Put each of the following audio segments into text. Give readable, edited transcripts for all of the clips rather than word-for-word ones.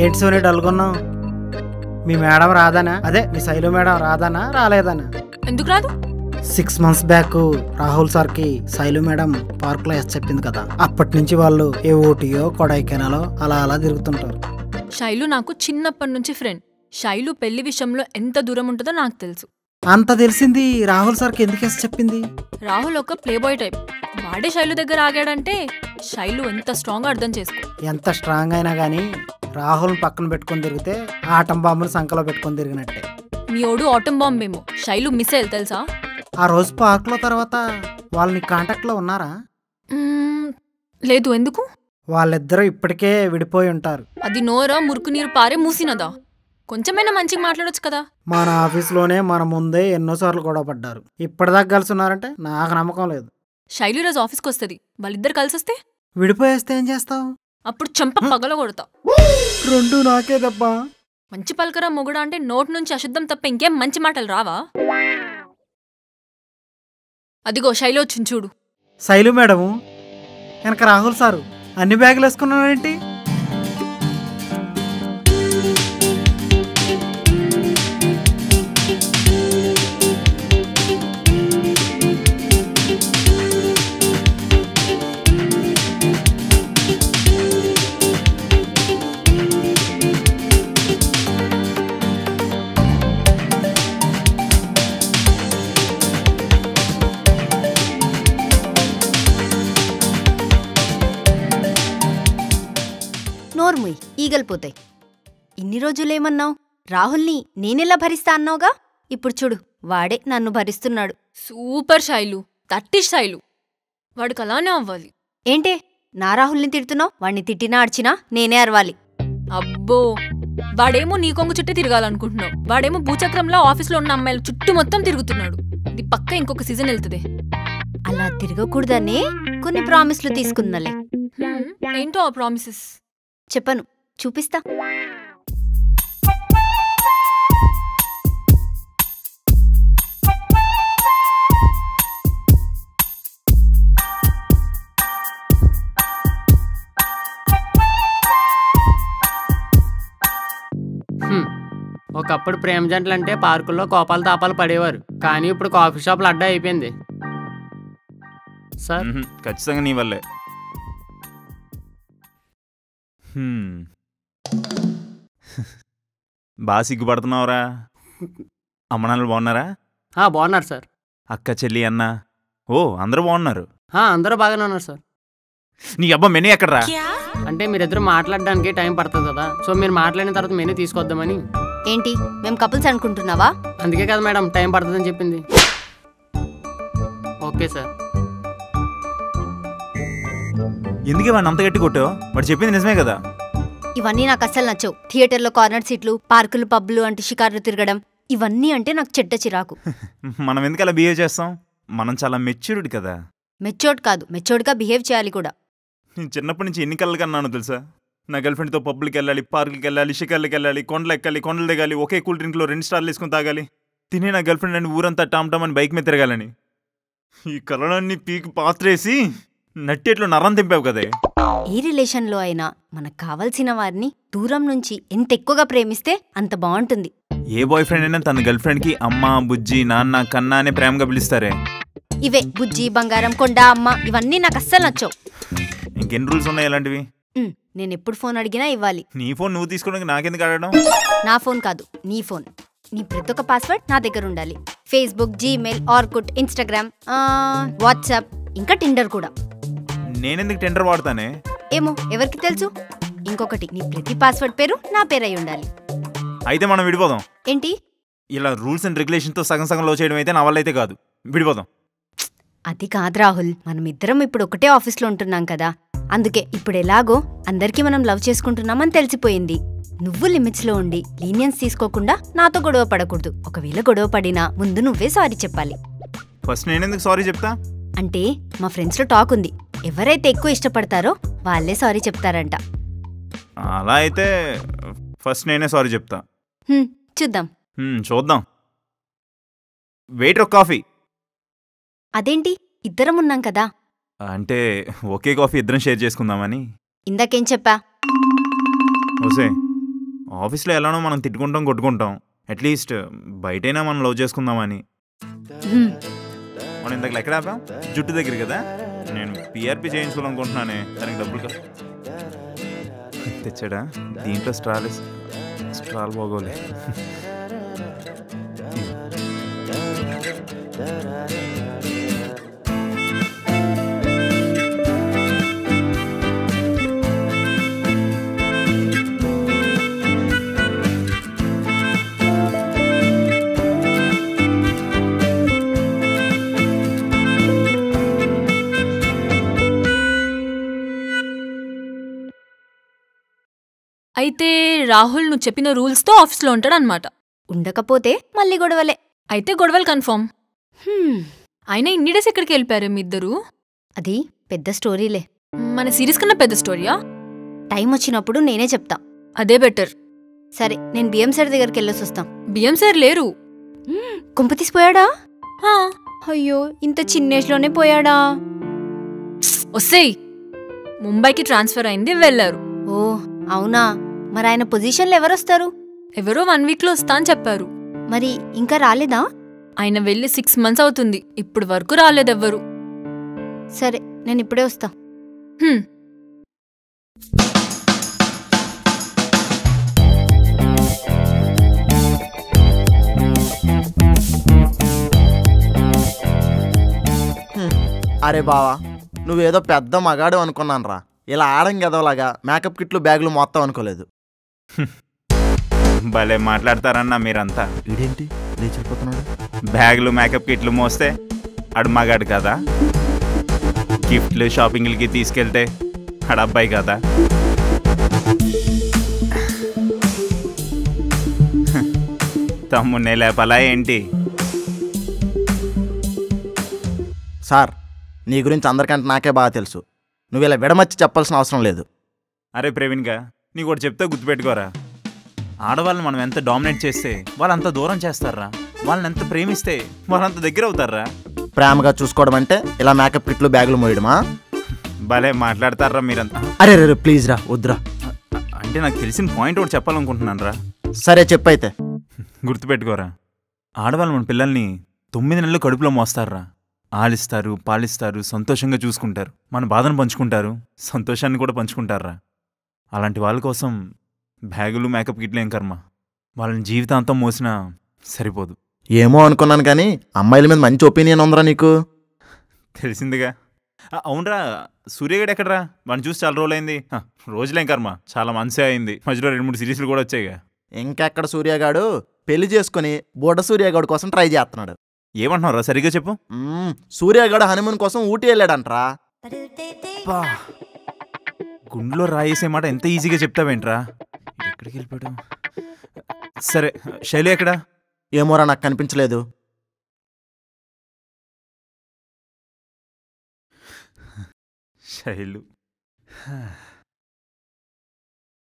ఏంటి సోనీ డల్గొన్నావు? మీ మేడం రాదనా? అదే మీ శైలు మేడం రాదనా రాలేదనా? ఎందుకు రాదు? 6 months బ్యాక్ రాహుల్ సార్కి శైలు మేడం పార్క్లో చెప్పింది కదా, అప్పటి నుంచి వాళ్ళు ఏ ఊటీయో కొడైకెనాలో అలా అలా తిరుగుతుంటారు. శైలు నాకు చిన్నప్పటి నుంచి ఫ్రెండ్. శైలు పెళ్లి విషయంలో ఎంత దూరం ఉంటుందో నాకు తెలుసు. అంత తెలిసింది రాహుల్ సార్కి ఎందుకు చెప్పింది? రాహుల్ ఒక ప్లేబాయ్ టైప్. వాడే శైలు దగ్గర ఆగాడంటే శైలు ఎంత స్ట్రాంగ్ అర్థం చేసుకో. ఎంత స్ట్రాంగ్ అయినా గానీ రాహుల్ పక్కన పెట్టుకొని తిరిగితే ఆటం బాంబుని సంకలో పెట్టుకొని తిరిగినట్టే. మీ ఓడు ఆటం బాంబ్ ఏమో, శైలు మిసైల్ తెలుసా? ఆ రోజు పార్క్ లో తర్వాత వాళ్ళని కాంటాక్ట్ లో ఉన్నారా? లేదు. ఎందుకు? వాళ్ళిద్దరూ ఇప్పటికే విడిపోయి ఉంటారు. అది నోరా మురుకు నీరు పారే మూసినదా? కొంచెమైనా మంచిగా మాట్లాడొచ్చు కదా. మన ఆఫీస్లోనే మన ముందే ఎన్నోసార్లు గొడవ పడ్డారు. ఇప్పటిదాకా కలిసి ఉన్నారంటే నాకు నమ్మకం లేదు. శైలు రోజు ఆఫీస్కి వస్తుంది, వాళ్ళిద్దరు కలిసి వస్తే విడిపోయేస్తే ఏం చేస్తావు? అప్పుడు చెంప పగల కొడతా. రెండు నాకే దెబ్బ. మంచి పలకరా మొగుడా అంటే నోటి నుంచి అశుద్ధం తప్ప ఇంకేం మంచి మాటలు రావా? అదిగో శైలు వచ్చింది చూడు. శైలు మేడము వెనక రాహుల్ సారు అన్ని బ్యాగులు వేసుకున్నారేంటి? నోర్ముయ్, ఈగలిపోతాయి. ఇన్ని రోజులేమన్నావు? రాహుల్ని నేనెలా భరిస్తా అన్నావుగా, ఇప్పుడు చూడు వాడే నన్ను భరిస్తున్నాడు. సూపర్ శైలు, తట్టిష్ శైలు. వాడికి అలానే అవ్వాలి. ఏంటే నా రాహుల్ని తిడుతున్నావు? వాణ్ణి తిట్టినా అడిచినా నేనే అరవాలి. అబ్బో, వాడేమో నీ కొంగు చుట్టే తిరగాలనుకుంటున్నావు. వాడేమో భూచక్రంలో ఆఫీస్లో ఉన్న అమ్మాయిలు చుట్టూ మొత్తం తిరుగుతున్నాడు. ఇది పక్క ఇంకొక సీజన్ వెళ్తుంది. అలా తిరగకూడదనే కొన్ని ప్రామిస్లు తీసుకున్నలే. ఏంటో ఆ ప్రామిసెస్? చెప్పను, చూపిస్తా. ఒకప్పుడు ప్రేమ జంటలంటే పార్కుల్లో కోపాలు తాపాలు పడేవారు, కానీ ఇప్పుడు కాఫీ షాప్లు అడ్డా అయిపోయింది. సార్ ఖచ్చితంగా నీ వల్లే. బాగా సిగ్గుపడుతున్నావురా. అమ్మనాన్నలు బాగున్నారా? బాగున్నారు సార్. అక్క చెల్లి అన్న ఓ అందరూ బాగున్నారు. అందరూ బాగానే ఉన్నారు సార్. నీ అబ్బా మెనీ ఎక్కడరా? అంటే మీరిద్దరు మాట్లాడడానికి టైం పడుతుంది కదా, సో మీరు మాట్లాడిన తర్వాత మెనీ తీసుకొద్దామని. ఏంటి మేము కపుల్స్ అనుకుంటున్నావా? అందుకే కదా మేడం టైం పడుతుందని చెప్పింది. Okay sir. ఎందుకే వాడిని అంత గట్టి కొట్టావు? వాడు చెప్పింది నిజమే కదా. ఇవన్నీ నాకు అస్సలు నచ్చవు. థియేటర్లో కార్నర్ సీట్లు, పార్కులు, పబ్లు అంటే షికార్లు తిరగడం, ఇవన్నీ అంటే నాకు చెడ్డ చిరాకు. మనం ఎందుకు అలా బిహేవ్ చేస్తాం? మనం చాలా మెచ్యూర్డ్ కదా. మెచ్యూర్డ్ కాదు, మెచ్యూర్డ్గా బిహేవ్ చేయాలి కూడా. నేను చిన్నప్పటి నుంచి ఎన్ని కళ్ళకి అన్నాను తెలుసా? నా గర్ల్ ఫ్రెండ్తో పబ్కి వెళ్ళాలి, పార్కులకి వెళ్ళాలి, షికార్లకి వెళ్ళాలి, కొండలు ఎక్కాలి, కొండలు దిగాలి, ఒకే కూల్ డ్రింక్లో 2 స్టార్లు వేసుకుని తాగాలి, తినే నా గర్ల్ ఫ్రెండ్ అని ఊరంతా టామ్ టామ్ అని బైక్ మీద తిరగాలని. ఈ కళలన్నీ పీకి పాత్రేసి నట్టేట్లో నరం తెంపావు కదే. ఏ రిలేషన్లో అయినా మనకు కావలసిన వారిని దూరం నుంచి ఎంత ఎక్కువగా ప్రేమిస్తే అంత బాగుంటుంది. ఏ బాయ్ ఫ్రెండ్ అయినా తన గర్ల్ ఫ్రెండ్కి అమ్మ, బుజ్జి, నాన్న, కన్నా అనే ప్రేమగా పిలుస్తారే. ఇవే బుజ్జి, బంగారం, కొండ, అమ్మ ఇవన్నీ నాకు అస్సలు నచ్చవు. ఇంకెన్ని రూల్స్ ఉన్నాయి ఇలాంటివి? నేను ఎప్పుడు ఫోన్ అడిగినా ఇవ్వాలి. నీ ఫోన్ నువ్వు తీసుకోవడానికి నాకెందుకు అడగడం? నా ఫోన్ కాదు, నీ ఫోన్. నీ ప్రతి ఒక్క పాస్వర్డ్ నా దగ్గర ఉండాలి. Facebook, Gmail, Orkut, Instagram, WhatsApp, ఇంకా టిండర్ కూడా. నేనెందుకు టెండర్ వాడతానే? ఏమో ఎవరికి తెలుసు. ఇంకొకటి, నీ ప్రతి పాస్వర్డ్ పేరు నా పేరై ఉండాలి. అయితే మనం విడిపోదాం. ఏంటి ఇలా రూల్స్ అండ్ రెగ్యులేషన్తో సగం సగం లో చేయడం అయితే నా వల్ల అయితే కాదు. విడిపోదాం. అది కాదు రాహుల్, మనం ఇద్దరం ఇప్పుడు ఒకటే ఆఫీస్లో ఉంటున్నాం కదా, అందుకే ఇప్పుడు ఎలాగో అందరికీ మనం లవ్ చేసుకుంటున్నామని తెలిసిపోయింది. నువ్వు లిమిట్స్లో ఉండి లీనియన్స్ తీసుకోకుండా నాతో గొడవ పడకూడదు. ఒకవేళ గొడవ పడినా ముందు నువ్వే సారీ చెప్పాలి. ఫస్ట్ నేనెందుకు సారీ చెప్తా? అంటే మా ఫ్రెండ్స్లో టాక్ ఉంది, ఎవరైతే ఎక్కువ ఇష్టపడతారో వాళ్ళే సారీ చెప్తారంట. అలా అయితే ఫస్ట్ నేనే సారీ చెప్తా. చూద్దాం. చూద్దాం. వెయిటర్ ఒక కాఫీ. అదేంటి ఇద్దరం ఉన్నాం కదా? అంటే ఒకే కాఫీ ఇద్దరం షేర్ చేసుకుందామని. ఇందాకేం చెప్పా? ఓసే ఆఫీస్లో ఎలానో మనం తిట్టుకుంటాం కొట్టుకుంటాం, అట్లీస్ట్ బయటైనా మనం లవ్ చేసుకుందామని. మనం ఇంతకు ఎక్కడ ఆపాం? జుట్టు దగ్గర కదా. నేను పిఆర్పి చేయించుకోవాలనుకుంటున్నానే, దానికి డబ్బులు తెచ్చాడా? దీంట్లో స్ట్రాల్ బాగోలే. అయితే రాహుల్ నువ్వు చెప్పిన రూల్స్తో ఆఫీస్లో ఉంటాడు అనమాట. ఉండకపోతే మళ్ళీ గొడవలే. అయితే గొడవలు కన్ఫర్మ్. హ్మ్, అయినా ఇన్ని డేస్ ఎక్కడికి వెళ్ళిపోయారు మీ ఇద్దరు? అది పెద్ద స్టోరీలే. మన సిరీస్ కన్నా పెద్ద స్టోరీయా? టైం వచ్చినప్పుడు నేనే చెప్తా. అదే బెటర్. సరే, నేను బిఎం సార్ దగ్గరికి వెళ్ళొసి వస్తాం. బిఎం సార్ లేరు. కుంప తీసిపోయాడా? హా, అయ్యో, ఇంత చిన్న ఏజ్లోనే పోయాడా? వస్తాయి. ముంబైకి ట్రాన్స్ఫర్ అయింది, వెళ్ళారు. ఓ అవునా? మరి ఆయన పొజిషన్లో ఎవరొస్తారు? ఎవరో 1 వీక్లో వస్తా అని చెప్పారు. మరి ఇంకా రాలేదా? ఆయన వెళ్ళి 6 months అవుతుంది, ఇప్పుడు వరకు రాలేదెవ్వరు. సరే, నేను ఇప్పుడే వస్తా. అరే బావా, నువ్వేదో పెద్ద మగాడు అనుకున్నాను రా. ఇలా ఆడం గదవలాగా మేకప్ కిట్లు బ్యాగులు మొత్తం అనుకోలేదు. భలే మాట్లాడతారన్నా మీరంతా. ఇదేంటి లేచిపోతున్నాడు? బ్యాగులు మేకప్ కిట్లు మోస్తే ఆడు మగాడు కదా, గిఫ్ట్లు షాపింగ్లకి తీసుకెళ్తే ఆడ అబ్బాయి కదా. తమ్మున్నే లేపలా ఏంటి? సార్, నీ గురించి అందరికంటే నాకే బాగా తెలుసు. నువ్వు ఇలా విడమర్చి చెప్పాల్సిన అవసరం లేదు. అరే ప్రవీణ్గా, నీకు ఒకటి చెప్తే గుర్తుపెట్టుకోరా. ఆడవాళ్ళని మనం ఎంత డామినేట్ చేస్తే వాళ్ళంత దూరం చేస్తారా, వాళ్ళని ఎంత ప్రేమిస్తే వాళ్ళంత దగ్గర అవుతారా. ప్రేమగా చూసుకోవడం అంటే ఇలా మేకప్ కిట్లు బ్యాగులు మోయడమా? భలే మాట్లాడతారా మీరంతా. అరే రే ప్లీజ్ రా, వద్దురా. అంటే నాకు తెలిసిన పాయింట్ ఒకటి చెప్పాలనుకుంటున్నాను రా. సరే చెప్పైతే. గుర్తుపెట్టుకోరా, ఆడవాళ్ళు మన పిల్లల్ని 9 నెలలు కడుపులో మోస్తారా. ఆలిస్తారు, పాలిస్తారు, సంతోషంగా చూసుకుంటారు, మన బాధను పంచుకుంటారు, సంతోషాన్ని కూడా పంచుకుంటారా. అలాంటి వాళ్ళ కోసం బ్యాగులు మేకప్ కిట్లు ఏం కర్మ, వాళ్ళని జీవితాంతం మోసినా సరిపోదు. ఏమో అనుకున్నాను కానీ అమ్మాయిల మీద మంచి ఒపీనియన్ ఉందిరా నీకు. తెలిసిందిగా. అవునరా, సూర్యగడ్ ఎక్కడరా? వాడిని చూసి చాలా రోజులైంది. రోజులేం కర్మ, చాలా మంచి అయింది. మధ్యలో 2-3 సిరీస్లు కూడా వచ్చాయిగా. ఇంకెక్కడ సూర్యగాడు పెళ్లి చేసుకుని బుడ్డ సూర్యగాడు కోసం ట్రై చేస్తున్నాడు. ఏమంటున్నారా, సరిగ్గా చెప్పు. సూర్యగాడు హనీమూన్ కోసం ఊటీ వెళ్ళాడంట్రా. గుండెలో రాయేసే మాట ఎంత ఈజీగా చెప్తావేంట్రా? ఎక్కడికి వెళ్ళిపోయాడు? సరే, శైలి ఎక్కడా? ఏమోరా, నాకు కనిపించలేదు.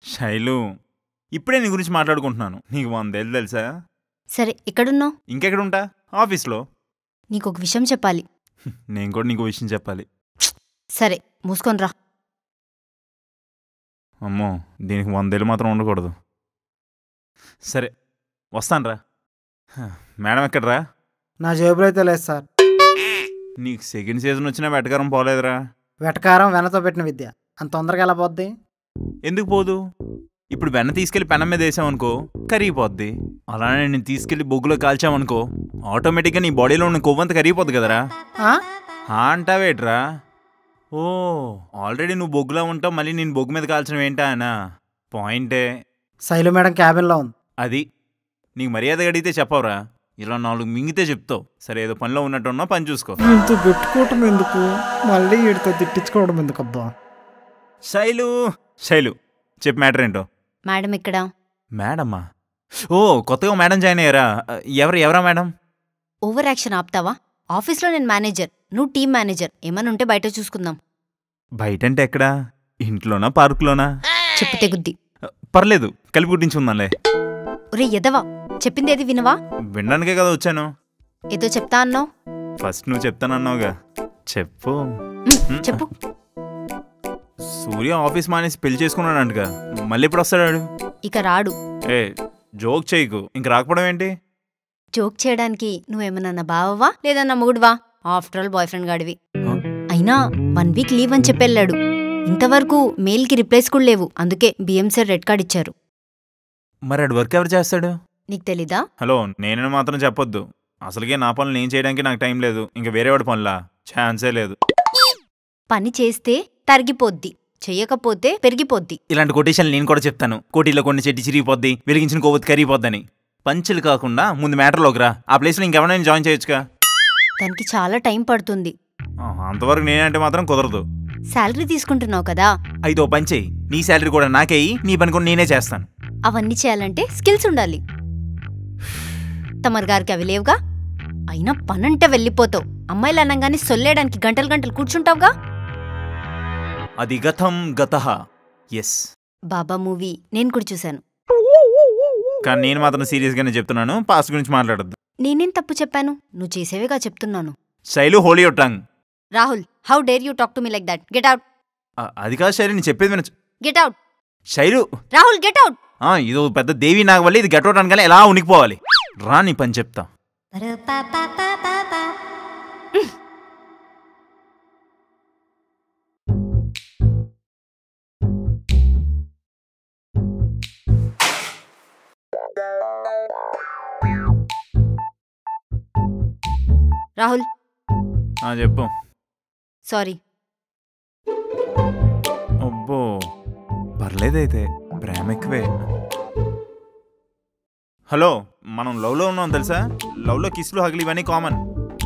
శైలు, ఇప్పుడే నీ గురించి మాట్లాడుకుంటున్నాను. నీకు 100 ఏళ్ళు తెలుసా? సరే, ఎక్కడున్నావు? ఇంకెక్కడ ఉంటా? ఆఫీస్లో. నీకొక విషయం చెప్పాలి. నేను కూడా నీకు విషయం చెప్పాలి. సరే, మూసుకొని రా. అమ్మో, దీనికి 100 ఏళ్ళు మాత్రం ఉండకూడదు. సరే, వస్తానురా. మేడం ఎక్కడరా? నా జేబులో అయితే లేదు సార్. నీకు సెకండ్ సీజన్ వచ్చినా వెటకారం పోలేదురా. వెటకారం వెనతో పెట్టిన విద్య, అంత తొందరగా ఎలా పోద్ది? ఎందుకు పోదు? ఇప్పుడు వెన్న తీసుకెళ్లి పెనం మీద వేసామనుకో కరిగిపోద్ది. అలానే నేను తీసుకెళ్లి బొగ్గులో కాల్చామనుకో ఆటోమేటిక్గా నీ బాడీలో ఉన్న కొవ్వంతా కరిగిపోద్ది కదరా. అంటావేట్రా? ఓ, ఆల్రెడీ నువ్వు బొగ్గులో ఉంటావు, మళ్ళీ నేను బొగ్గు మీద కాల్చడం ఏంటా అనా? పాయింటే. శైలు మేడం క్యాబిన్లో ఉంది. అది నీకు మర్యాదగా అడిగితే చెప్పవరా? ఇలా 4 మింగితే చెప్తావు. సరే, ఏదో పనిలో ఉన్నట్టున్నా పని చూసుకో. ఇంత పెట్టుకోవటం ఎందుకు, మళ్ళీ వీడితో తిట్టించుకోవడం ఎందుకు అబ్బా? శైలు, చెప్పు మ్యాటర్ ఏంటో. మేడం ఇక్కడ. మేడమ్మా? ఓ, కొత్తగా మేడం జాయిన్ అయ్యారా? ఎవరా మేడం? ఓవర్ యాక్షన్ ఆపుతావా? ఆఫీస్లో నేను మేనేజర్, నువ్వు టీమ్ మేనేజర్. ఏమన్నా ఉంటే బయట చూసుకుందాం. బయట అంటే ఎక్కడా? ఇంట్లోనా, పార్కులోనా? చెప్పు తెగుద్ది. పర్లేదు, కలిపి గుర్తించుకుందాంలే. ఒరే ఎదవా, చెప్పింది ఏది వినవా? వినడానికే కదా వచ్చాను. ఏదో చెప్తా అన్నావు. ఫస్ట్ నువ్వు చెప్తానన్నావుగా, చెప్పు. చెప్పు. సూర్య ఆఫీస్ మానేసి పెళ్లి చేసుకున్నాడంటగా, మళ్ళీ ఎప్పుడు వస్తాడు? ఇక రాడు. ఏ జోక్ చేయకు, ఇంక రాకపోవడం ఏంటి? జోక్ చేయడానికి నువ్వేమన్నా నా బావవా లేదా నా మొగుడువా? ఆఫ్టర్ ఆల్ బాయ్ ఫ్రెండ్ గాడివి. అయినా 1 వీక్ లీవ్ అని చెప్పెళ్ళాడు. ఇంతవరకు మెయిల్కి రిప్లైస్ కూడా లేవు. అందుకే బిఎం సార్ రెడ్ కార్డ్ ఇచ్చారు. మరి అడు వర్క్ ఎవరు చేస్తాడు? నీకు తెలీదా? హలో, నేనని మాత్రం చెప్పొద్దు. అసలుకే నా పనులు నేను చేయడానికి నాకు టైం లేదు. ఇంకా వేరేవాడి పనులా? ఛాన్సే లేదు. పని చేస్తే తరిగిపోద్ది, చెయ్యకపోతే పెరిగిపోద్ది. ఇలాంటి కొటేషన్లు నేను కూడా చెప్తాను. కోటీలో కొన్ని చెట్టు చిరిగిపోద్ది, వెలిగించిన కొవ్వొత్తి కరిగిపోద్దని. పంచులు కాకుండా ముందు మ్యాటర్లోకి రా. ఆ ప్లేస్లో ఇంకెవరైనా జాయిన్ చేయొచ్చుగా. దానికి చాలా టైం పడుతుంది. అంతవరకు నేనంటే మాత్రం కుదరదు. శాలరీ తీసుకుంటున్నావు కదా, అయితే ఓ పని చెయ్యి, నీ శాలరీ కూడా నాకేయి, నీ పని కూడా నేనే చేస్తాను. అవన్నీ చేయాలంటే స్కిల్స్ ఉండాలి. తమర్ గారికి అవి లేవుగా. అయినా పనంటే వెళ్ళిపోతావు. అమ్మాయిలు అనగానే సొల్లేయడానికి గంటలు గంటలు కూర్చుంటావుగా. అది గతం గతః. ఎస్, బాబా మూవీ నేను కూడా చూశాను. కానీ నేను మాత్రం సీరియస్గానే చెప్తున్నాను. పాస్ట్ గురించి మాట్లాడద్దు. నేనేం తప్పు చెప్పాను? నువ్వు చేసేవేగా చెప్తున్నాను. Shailu, hold your tongue. Rahul, how dare you talk to me like that? Get out. అది కాదు శైలు, నేను చెప్పేది వినొచ్చు. Get out. Shailu. Rahul, get out. ఇదో పెద్ద దేవి నాగవల్లి, ఇది గెట్అవుట్ అనగానే ఎలా ఉనికిపోవాలి. రా నీ పని చెప్తా. రాహుల్, చెప్పు. సారీ. అబ్బో, పర్లేదైతే, ప్రేమ ఎక్కువే. హలో, మనం లవ్లో ఉన్నాం తెలుసా? లవ్లో కిస్లు హగిలి ఇవన్నీ కామన్.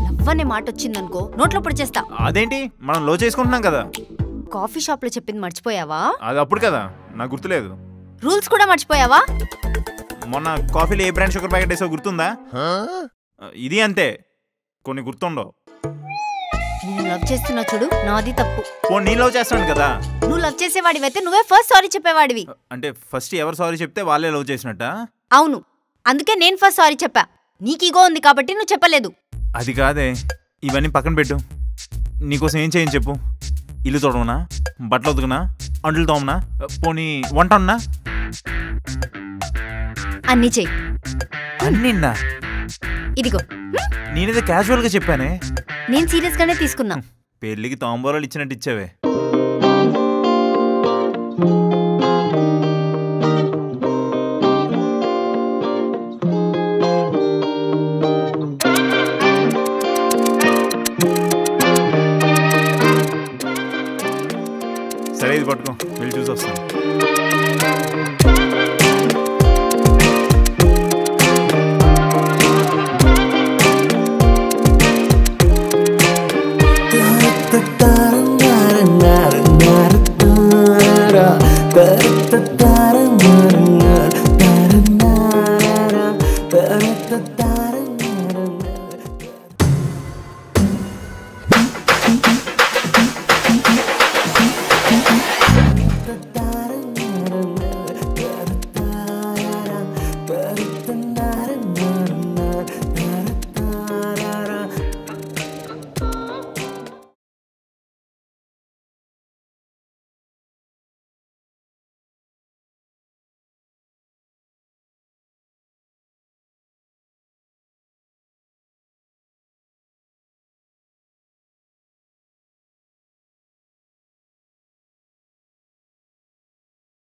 లవ్ అనే మాట వచ్చిందనుకో నోట్లో పొడిచేస్తా. అదేంటి, మనం లవ్ చేసుకుంటున్నాం కదా. కాఫీ షాప్ లో చెప్పింది మర్చిపోయావా? అది అప్పుడు కదా, నాకు గుర్తులేదు. రూల్స్ కూడా మర్చిపోయావా? మొన్న కాఫీలో ఏ బ్రాండ్ షుగర్ ప్యాకెట్ వేసో గుర్తుందా? ఇది అంతే, కొన్ని గుర్తుండవు. నేను లవ్ చేస్తున్నా చూడు, నాది తప్పు. నేను లవ్ చేస్తాను కదా. నువ్వు లవ్ చేసేవాడివైతే నువ్వే ఫస్ట్ సారీ చెప్పేవాడివి. అంటే ఫస్ట్ ఎవరు సారీ చెప్తే వాళ్ళే లవ్ చేసినట్ట? అవును, అందుకే నేను ఫస్ట్ సారీ చెప్పా. నీకు ఈగో ఉంది కాబట్టి నువ్వు చెప్పలేదు. అది కాదే, ఇవన్నీ పక్కన పెట్టు. నీకోసం ఏం చేయని చెప్పు. ఇల్లు తోడవునా, బట్టలు ఉతుకునా, అంటులు తోమనా, పోనీ వంట ఉన్నా? అన్నీ చెయ్యి. అన్నిన్నా? ఇదిగో. నేనేదో క్యాజువల్గా చెప్పానే. నేను సీరియస్ గానే తీసుకున్నా. పెళ్ళికి తాంబూలాలు ఇచ్చినట్టు ఇచ్చావే.